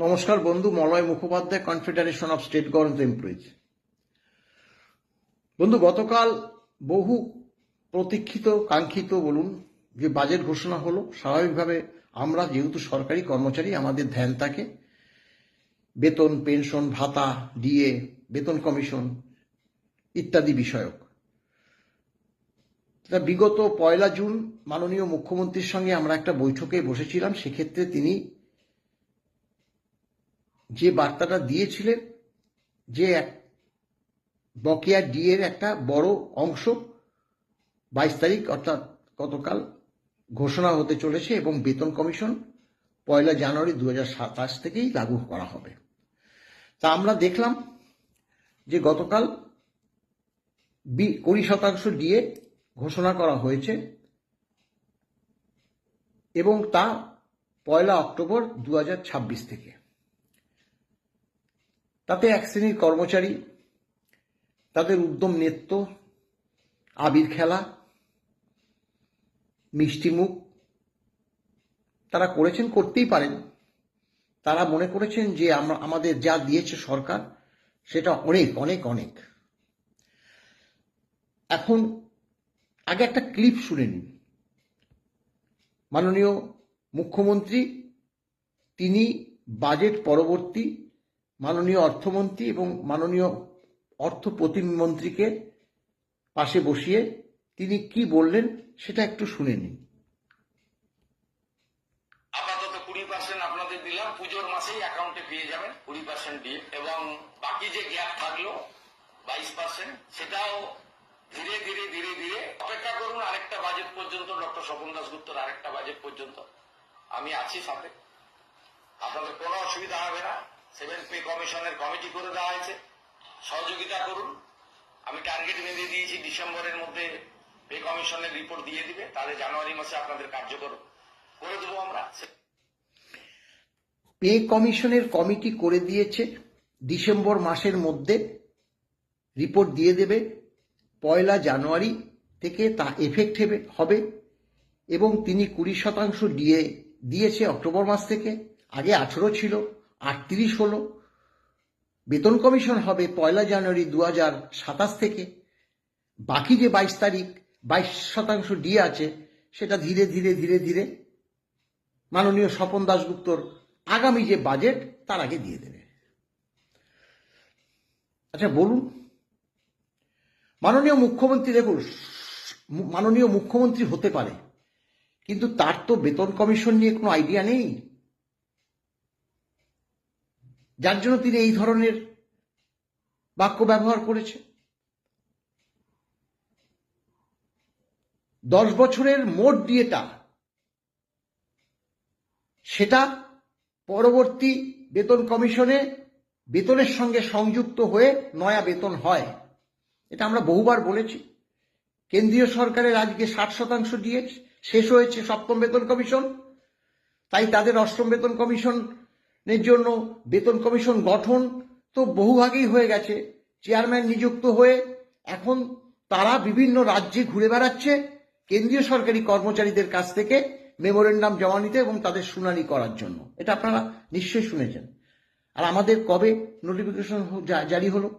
নমস্কার বন্ধু, Malay Mukhopadhyay, confederation of state government employees. বন্ধু, গতকাল বহু প্রতীক্ষিত কাঙ্ক্ষিত বলুন যে বাজেট ঘোষণা হলো। স্বাভাবিকভাবে আমরা যেহেতু সরকারি কর্মচারী, আমাদের ধ্যান থাকে বেতন, পেনশন, ভাতা, ডিএ, বেতন কমিশন ইত্যাদি বিষয়ক। বিগত 1 জুন মাননীয় মুখ্যমন্ত্রীর সঙ্গে আমরা একটা বৈঠকে বসেছিলাম। সেক্ষেত্রে তিনি যে বার্তাটা দিয়েছিলেন যে বকেয়া ডিএর একটা বড় অংশ 22 তারিখ অর্থাৎ গতকাল ঘোষণা হতে চলেছে এবং বেতন কমিশন 1 জানুয়ারি 2027 থেকেই লাগু করা হবে। তা আমরা দেখলাম যে গতকাল 20% ডিএ ঘোষণা করা হয়েছে এবং তা 1 অক্টোবর 2026 থেকে। তাতে এক শ্রেণীর কর্মচারী তাদের উদ্যম নৃত্য, আবির খেলা, মিষ্টিমুখ তারা করেছেন, করতেই পারেন। তারা মনে করেছেন যে আমাদের যা দিয়েছে সরকার সেটা অনেক অনেক অনেক। এখন আগে একটা ক্লিপ শুনে নিন। মাননীয় মুখ্যমন্ত্রী তিনি বাজেট পরবর্তী মাননীয় অর্থমন্ত্রী এবং মাননীয় অর্থ প্রতিমন্ত্রীকে পাশে বসিয়ে তিনি কি বললেন সেটা একটু শুনে নিন। আপাতত 20% আপনাদের দিলাম, পুজোর মাসেই অ্যাকাউন্টে পেয়ে যাবেন 20% দিয়ে, এবং বাকি যে গ্যাপ থাকলো 22% সেটাও ধীরে ধীরে ধীরে ধীরে অপেক্ষা করুন আরেকটা বাজেট পর্যন্ত, ডক্টর স্বপন দাশগুপ্তর আরেকটা বাজেট পর্যন্ত আমি আছি সাথে। আপনাদের কোনো অসুবিধা হবে না। 7 পে কমিশনের কমিটি করে দেওয়া হয়েছে, সহযোগিতা করুন। আমি টার্গেট বেঁধে দিয়েছি ডিসেম্বরের মধ্যে পে কমিশনের রিপোর্ট দিয়ে দিবে, তাহলে জানুয়ারি মাসে আপনাদের কার্যকর করে দেবো আমরা। পে কমিশনের কমিটি করে দিয়েছে, ডিসেম্বর মাসের মধ্যে রিপোর্ট দিয়ে দেবে। 1 জানুয়ারি থেকে তা এফেক্ট হবে এবং তিনি 20% ডিএ দিয়েছে অক্টোবর মাস থেকে। আগে 18 ছিল, 38 হলো। বেতন কমিশন হবে 1 জানুয়ারি 2027 থেকে। বাকি যে 22 তারিখ 22% ডিএ আছে সেটা ধীরে ধীরে ধীরে ধীরে মাননীয় স্বপন দাশগুপ্তর আগামী যে বাজেট তার আগে দিয়ে দেবে। আচ্ছা বলুন, মাননীয় মুখ্যমন্ত্রী, দেখুন, মাননীয় মুখ্যমন্ত্রী হতে পারে কিন্তু তার তো বেতন কমিশন নিয়ে কোনো আইডিয়া নেই, যার জন্য তিনি এই ধরনের বাক্য ব্যবহার করেছে। 10 বছরের মোট ডিএটা সেটা পরবর্তী বেতন কমিশনে বেতনের সঙ্গে সংযুক্ত হয়ে নয়া বেতন হয়। এটা আমরা বহুবার বলেছি। কেন্দ্রীয় সরকারের আজকে 60% ডিএ শেষ হয়েছে 7ম বেতন কমিশন, তাই তাদের 8ম বেতন কমিশনের জন্য বেতন কমিশন গঠন তো বহুভাগেই হয়ে গেছে। চেয়ারম্যান নিযুক্ত হয়ে এখন তারা বিভিন্ন রাজ্যে ঘুরে বেড়াচ্ছে কেন্দ্রীয় সরকারি কর্মচারীদের কাছ থেকে মেমোরেন্ডাম জমা নিতে এবং তাদের শুনানি করার জন্য। এটা আপনারা নিশ্চয়ই শুনেছেন। আর আমাদের কবে নোটিফিকেশন জারি হলো,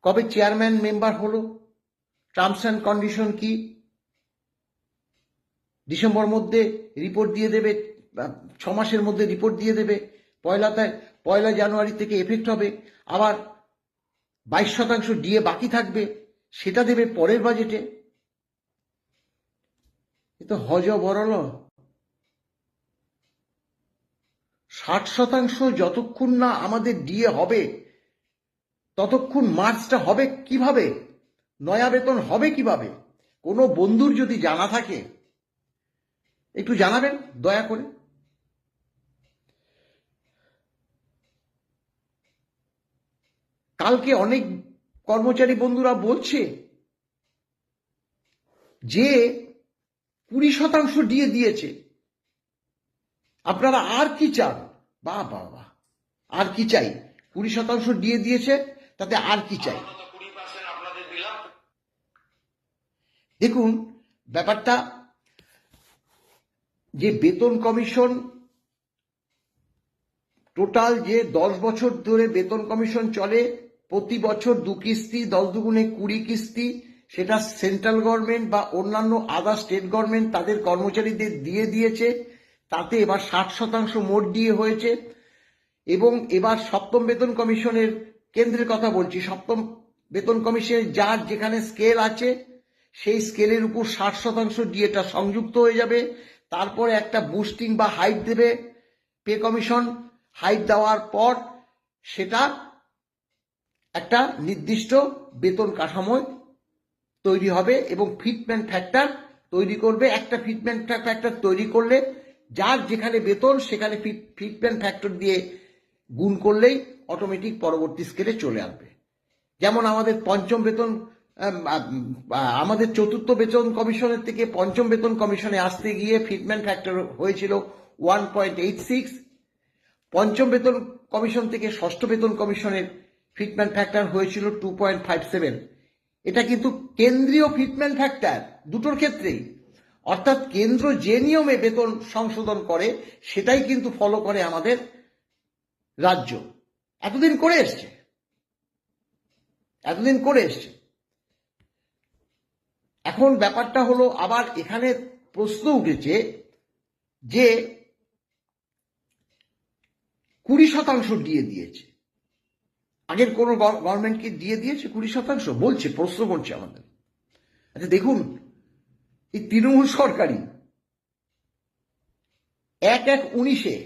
কবে চেয়ারম্যান মেম্বার হলো, টার্মস অ্যান্ড কন্ডিশন কি, ডিসেম্বর মধ্যে রিপোর্ট দিয়ে দেবে, 6 মাসের মধ্যে রিপোর্ট দিয়ে দেবে। 1 জানুয়ারি থেকে এফেক্ট হবে। আবার 22% ডিএ বাকি থাকবে, সেটা দেবে পরের বাজেটে। এ তো হজবরল। 60% যতক্ষণ না আমাদের ডিএ হবে ততক্ষণ মার্চটা হবে কিভাবে, নয়া বেতন হবে কিভাবে? কোনো বন্ধুর যদি জানা থাকে একটু জানাবেন দয়া করে। কালকে অনেক কর্মচারী বন্ধুরা বলছে যে 20% ডিএ দিয়েছে, আপনারা আর কি চান? বাহ বাহ বাহ, আর কি চাই? 20% ডিএ দিয়েছে, তাতে আর কি চাই? দেখুন ব্যাপারটা, যে বেতন কমিশন টোটাল যে 10 বছর ধরে বেতন কমিশন চলে, প্রতি বছর 2 কিস্তি, 10 দুগুণে 20 কিস্তি, সেটা সেন্ট্রাল গভর্নমেন্ট বা অন্যান্য আদার স্টেট গভর্নমেন্ট তাদের কর্মচারীদের দিয়ে দিয়েছে। তাতে এবার 60% মোট দিয়ে হয়েছে। এবং এবার সপ্তম বেতন কমিশনের, কেন্দ্রের কথা বলছি, সপ্তম বেতন কমিশনের যার যেখানে স্কেল আছে সেই স্কেলের উপর 60% ডিএটা সংযুক্ত হয়ে যাবে। তারপরে একটা বুস্টিং বা হাইপ দেবে পে কমিশন। হাইপ দেওয়ার পর সেটা একটা নির্দিষ্ট বেতন কাঠামো তৈরি হবে এবং ফিটমেন্ট ফ্যাক্টর তৈরি করবে। একটা ফিটমেন্ট ফ্যাক্টর তৈরি করলে যার যেখানে বেতন সেখানে ফিটমেন্ট ফ্যাক্টর দিয়ে গুণ করলেই অটোমেটিক পরবর্তী স্কেলে চলে আসবে। যেমন আমাদের পঞ্চম বেতন, আমাদের চতুর্থ বেতন কমিশনের থেকে পঞ্চম বেতন কমিশনে আসতে গিয়ে ফিটমেন্ট ফ্যাক্টর হয়েছিল 1.86, পঞ্চম বেতন কমিশন থেকে ষষ্ঠ বেতন কমিশনের ফিটমেন্ট ফ্যাক্টর হয়েছিল 2.57। এটা কিন্তু কেন্দ্রীয় ফিটমেন্ট ফ্যাক্টর দুটোর ক্ষেত্রেই, অর্থাৎ কেন্দ্র যে নিয়মে বেতন সংশোধন করে সেটাই কিন্তু ফলো করে আমাদের রাজ্য। এতদিন করে এসছে। এখন ব্যাপারটা হলো, আবার এখানে প্রশ্ন উঠেছে যে 20% দিয়ে দিয়েছে। আগের কোন গভর্নমেন্টকে দিয়ে দিয়েছে 20%? বলছে, প্রশ্ন করছে আমাদের। আচ্ছা দেখুন, এই তৃণমূল সরকারই 1/1/19-এ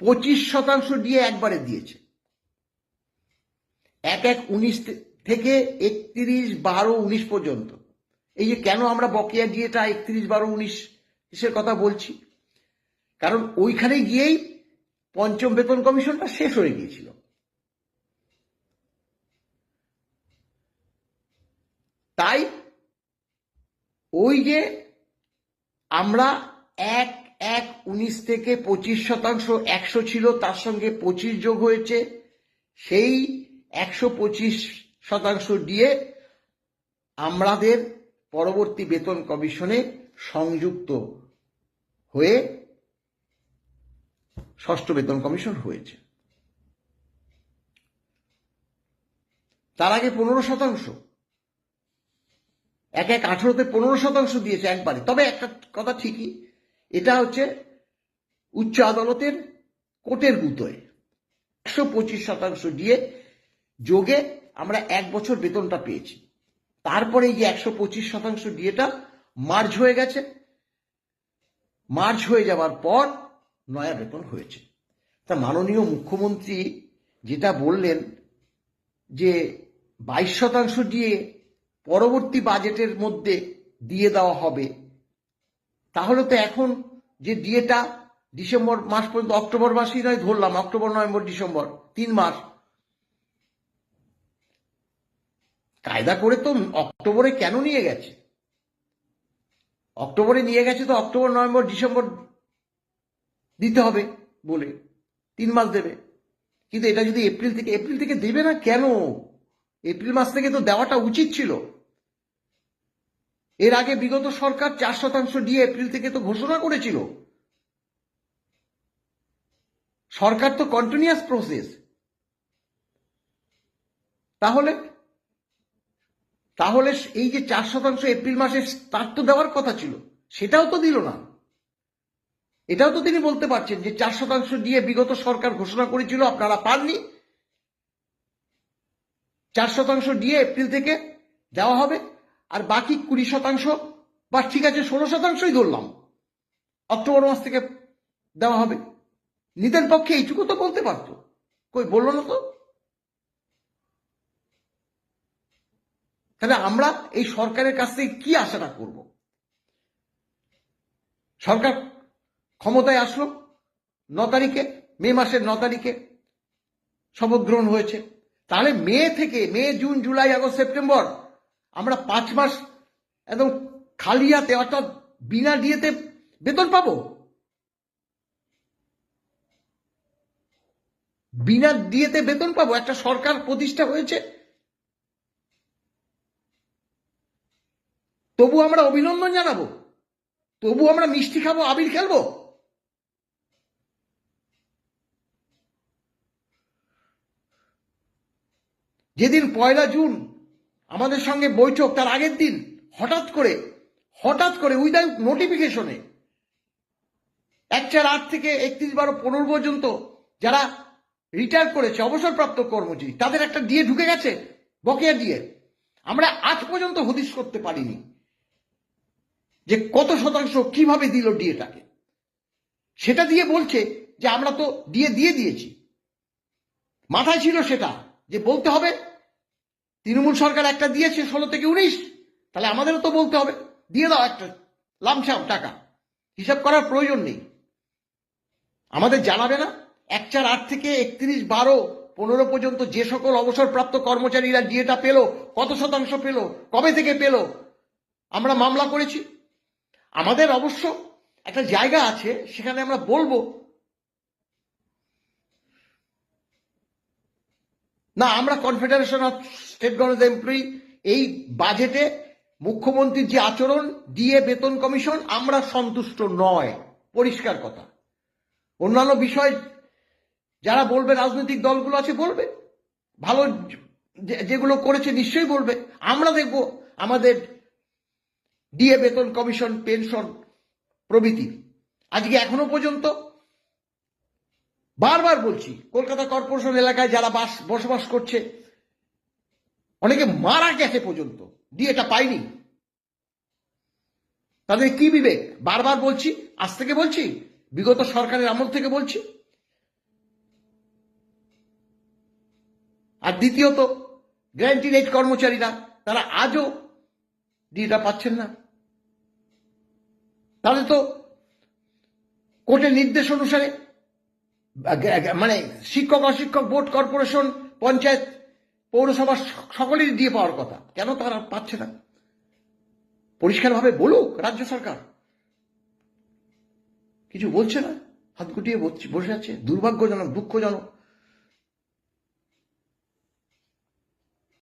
25% দিয়ে একবারে দিয়েছে। 1/1/19 থেকে 31/12/19 পর্যন্ত। এই যে কেন আমরা বকেয়া ডিএটা 31/12/19 কথা বলছি, কারণ ওইখানে গিয়েই পঞ্চম বেতন কমিশনটা শেষ হয়ে গিয়েছিল। তাই ওই যে আমরা 1/1/19 থেকে 25%, 100 ছিল তার সঙ্গে 25 যোগ হয়েছে, সেই 125% দিয়ে আমাদের পরবর্তী বেতন কমিশনে সংযুক্ত হয়ে ষষ্ঠ বেতন কমিশন হয়েছে। তার আগে 15%, 1/1/18-তে 15% দিয়েছে একবারে। তবে একটা কথা ঠিকই, এটা হচ্ছে উচ্চ আদালতের কোর্টের গুতোয় 125% দিয়ে যোগে আমরা 1 বছর বেতনটা পেয়েছি। তারপরে এই যে 125% ডিএটা মার্জ হয়ে গেছে। মার্জ হয়ে যাওয়ার পর নয়া বেতন হয়েছে। তা মাননীয় মুখ্যমন্ত্রী যেটা বললেন যে 22% দিয়ে পরবর্তী বাজেটের মধ্যে দিয়ে দেওয়া হবে, তাহলে তো এখন যে ডিএটা ডিসেম্বর মাস পর্যন্ত, অক্টোবর মাসেই নয় ধরলাম, অক্টোবর নভেম্বর ডিসেম্বর 3 মাস, কায়দা করে তো অক্টোবরে কেন নিয়ে গেছে? অক্টোবরে নিয়ে গেছে তো অক্টোবর নভেম্বর ডিসেম্বর দিতে হবে বলে 3 মাস দেবে। কিন্তু এটা যদি এপ্রিল থেকে দেবে না কেন? এপ্রিল মাস থেকে তো দেওয়াটা উচিত ছিল। এর আগে বিগত সরকার 4% দিয়ে এপ্রিল থেকে তো ঘোষণা করেছিল। সরকার তো কন্টিনিউয়াস প্রসেস। তাহলে এই যে 4% এপ্রিল মাসে তার তো দেওয়ার কথা ছিল, সেটাও তো দিল না। এটাও তো তিনি বলতে পারছেন যে 4% দিয়ে বিগত সরকার ঘোষণা করেছিল, আপনারা পাননি, 4% দিয়ে এপ্রিল থেকে দেওয়া হবে, আর বাকি 20% বা ঠিক আছে 16%ই ধরলাম অক্টোবর মাস থেকে দেওয়া হবে। নিজের পক্ষে এইটুকু তো বলতে পারতো, কই বললো না তো। তাহলে আমরা এই সরকারের কাছ থেকে কি আশাটা করব? সরকার ক্ষমতায় আসলো 9 তারিখে, মে মাসের 9 তারিখে শপথ গ্রহণ হয়েছে। তাহলে মে, জুন, জুলাই, আগস্ট, সেপ্টেম্বর আমরা 5 মাস একদম খালি হাতে, অর্থাৎ বিনা ডিএতে বেতন পাবো। বিনা ডিএতে বেতন পাবো। একটা সরকার প্রতিষ্ঠা হয়েছে, তবু আমরা অভিনন্দন জানাবো, তবু আমরা মিষ্টি খাবো, আবির খেলবো। যেদিন 1 জুন আমাদের সঙ্গে বৈঠক, তার আগের দিন হঠাৎ করে উইদাউট নোটিফিকেশনে 1/4 থেকে 31/12/15 পর্যন্ত যারা রিটায়ার করেছে, অবসরপ্রাপ্ত কর্মচারী, তাদের একটা ডিএ ঢুকে গেছে, বকেয়া ডিএ। আমরা আজ পর্যন্ত হদিশ করতে পারিনি যে কত শতাংশ কিভাবে দিল ডিএটাকে। সেটা দিয়ে বলছে যে আমরা তো ডিএ দিয়ে দিয়েছি। মাথায় ছিল সেটা যে বলতে হবে তৃণমূল সরকার একটা দিয়েছে 16 থেকে 19, তাহলে আমাদেরও তো বলতে হবে দিয়ে দাও একটা লামসাম টাকা, হিসাব করার প্রয়োজন নেই। আমাদের জানাবে না 1/4 থেকে 31/12/15 পর্যন্ত যে সকল অবসরপ্রাপ্ত কর্মচারীরা ডিএটা পেল, কত শতাংশ পেল, কবে থেকে পেল? আমরা মামলা করেছি। আমাদের অবশ্য একটা জায়গা আছে, সেখানে আমরা বলবো না, আমরা confederation of state government employee এই বাজেটে মুখ্যমন্ত্রীর যে আচরণ, ডিএ, বেতন কমিশন, আমরা সন্তুষ্ট নয়, পরিষ্কার কথা। অন্যান্য বিষয় যারা বলবে, রাজনৈতিক দলগুলো আছে বলবে, ভালো যেগুলো করেছে নিশ্চয়ই বলবে। আমরা দেখব আমাদের ডিএ, বেতন কমিশন, পেনশন প্রভৃতি। আজকে এখনো পর্যন্ত বারবার বলছি, কলকাতা কর্পোরেশন এলাকায় যারা বসবাস করছে, অনেকে মারা গেছে পর্যন্ত, ডিএটা পায়নি। তাদের কি বিবেক? বারবার বলছি, আজ থেকে বলছি, বিগত সরকারের আমল থেকে বলছি। আর দ্বিতীয়ত, গ্যারান্টি রেট কর্মচারীরা, তারা আজও ডিএটা পাচ্ছেন না। তাদের তো কোর্টের নির্দেশ অনুসারে, মানে শিক্ষক, অশিক্ষক, বোর্ড, কর্পোরেশন, পঞ্চায়েত, পৌরসভা সকলেরই দিয়ে পাওয়ার কথা, কেন তারা পাচ্ছে না? পরিষ্কারভাবে বলুক রাজ্য সরকার। কিছু বলছে না, হাত গুটিয়ে বসে আছে। দুর্ভাগ্যজনক, দুঃখজনক।